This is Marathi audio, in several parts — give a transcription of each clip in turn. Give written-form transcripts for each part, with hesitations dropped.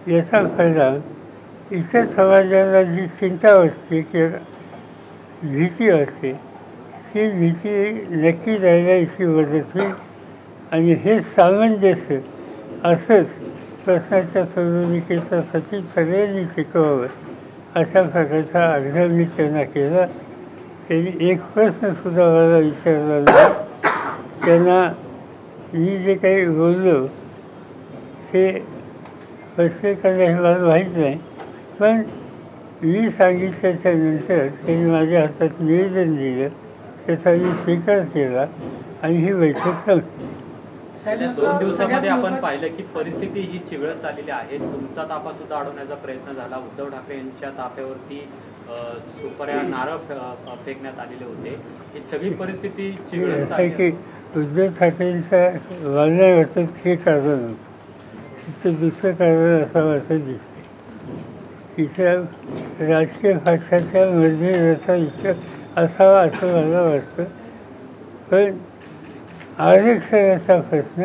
याचा फायदा इतर समाजाला जी चिंता असते किंवा भीती असते ती भीती नक्की राहिल्याची मदत होईल. आणि हे सामंजस्य असंच प्रश्नाच्या सोडवणुकीसाठी सगळ्यांनी शिकवावं अशा प्रकारचा आग्रह मी त्यांना केला. त्यांनी एक प्रश्नसुद्धा मला विचारला नाही. त्यांना मी जे काही बोललो ते प्रत्येकाला हे मला माहीत नाही, पण मी सांगितल्याच्यानंतर त्यांनी माझ्या हातात निवेदन दिलं, त्याचा मी स्वीकार केला आणि ही बैठक संपली. गेल्या 2 दिवसामध्ये आपण पाहिलं की परिस्थिती ही चिघळत चाललेली आहे. तुमचा ताफा सुद्धा अडवण्याचा प्रयत्न झाला. उद्धव ठाकरे यांच्या ताफ्यावरती सुपाऱ्या नारळ फेकण्यात आलेले होते. ही सगळी परिस्थिती चिघळत चालली. उद्धव ठाकरेंचा वाढण्यावरचं हे कारण होतं, तिचं दुसरं कारण असावं असं दिसते. तिथं राजकीय पक्षाच्या मतभेदाचा विचार असावा असं मला वाटतं. पण आरक्षणाचा प्रश्न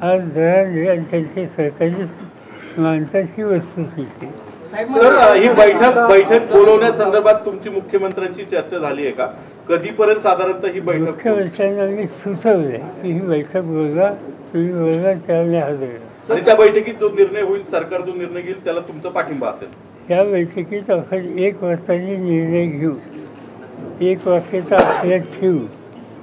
आज दराने आणि त्यांची सरकारी माणसाची वस्तुस्थिती. सर, ही बैठक बोलवण्यासंदर्भात तुमची मुख्यमंत्र्यांची चर्चा झाली आहे का? कधीपर्यंत साधारणतः ही बैठक? मुख्यमंत्र्यांना मी सुचवलं की ही बैठक बोलवा, तुम्ही बोलवा, त्यावेळी हजर. आणि त्या बैठकीत जो निर्णय होईल, सरकार जो निर्णय घेईल त्याला तुमचा पाठिंबा असेल? या बैठकीत आपण एक वाक्याने निर्णय घेऊ, एक वाक्यता आपल्यात ठेवू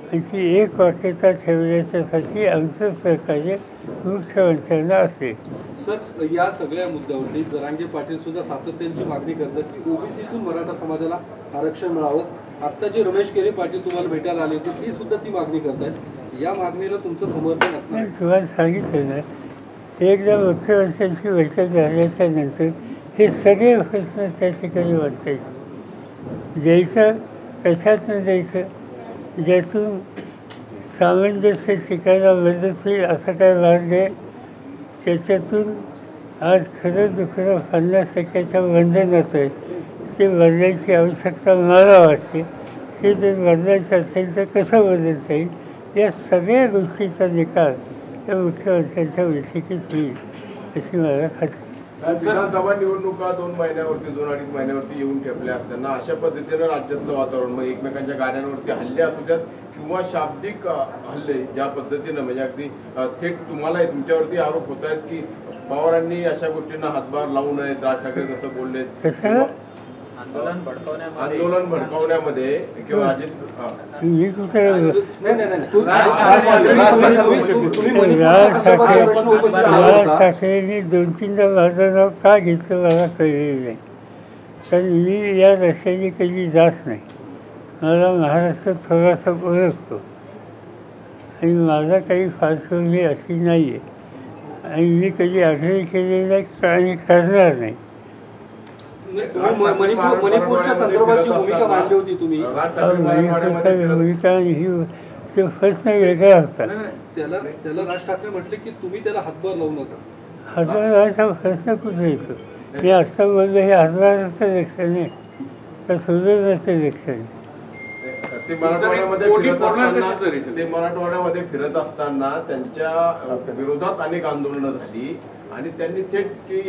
आणि ती एक वाक्यता ठेवण्याच्यासाठी आमचं सहकार्य मुख्यमंत्र्यांना असेल. सर, या सगळ्या मुद्द्यावरती जरांगे पाटील सुद्धा सातत्याची मागणी करतात की ओबीसीतून मराठा समाजाला आरक्षण मिळावं. आता जे रमेश केरे पाटील तुम्हाला भेटायला आले होते ती सुद्धा ती मागणी करतात. या मागणीला तुमचं समर्थन असणार? तुम्हाला सांगितलं ना, एकदा मुख्यमंत्र्यांची बैठक झाल्याच्या नंतर हे सगळे प्रश्न त्या ठिकाणी वाटता येईल. द्यायचं कशातनं द्यायचं, ज्यातून सामंजस्य शिकायला मदत होईल असा काय मार्ग आहे, त्याच्यातून आज खरं दुखरं 50% बंधनात आहे, ते बदलायची आवश्यकता मला वाटते. ते जर बदलायचं असेल तर कसं बदलता येईल, या सगळ्या गोष्टीचा निकाल त्या मुख्यमंत्र्यांच्या बैठकीत होईल अशी मला खात्री. विधानसभा निवडणुका 2 महिन्यावरती 2-2.5 महिन्यावरती येऊन ठेपल्या असताना अशा पद्धतीनं राज्यातलं वातावरण, मग एकमेकांच्या गाड्यांवरती हल्ले असू द्यात किंवा शाब्दिक हल्ले, ज्या पद्धतीनं म्हणजे अगदी थेट तुम्हाला तुमच्यावरती आरोप होत आहेत की पवारांनी अशा गोष्टींना हातभार लावू नयेत, राज ठाकरे कसं बोललेत, आंदोलन भडकावण्यामध्ये किंवा राज ठाकरेंनी 2-3दा माझं नाव का घेतलं मला कळलेलं नाही. कारण मी या रस्त्याने कधी जात नाही. मला महाराष्ट्रात थोडासा ओळखतो आणि माझा काही फारसोली अशी नाही आहे आणि मी कधी आग्रह केलेला नाही आणि करणार नाही. मणिपूरच्या संदर्भाची भूमिका मांडली होती तुम्ही. भूमिका ही तो प्रश्न वेगळा होता. त्याला राज ठाकरे म्हटले की तुम्ही त्याला हातभार लावू नका. हातभार लावायचा प्रश्न कुठे येतो? मी आत्ता बोललो हे हातभाराचं लक्षण आहे तर सुधारण्याचं लक्षण आहे. ते मराठवाड्यामध्ये फिरत असताना त्यांच्या विरोधात अनेक आंदोलनं झाली आणि त्यांनी थेट की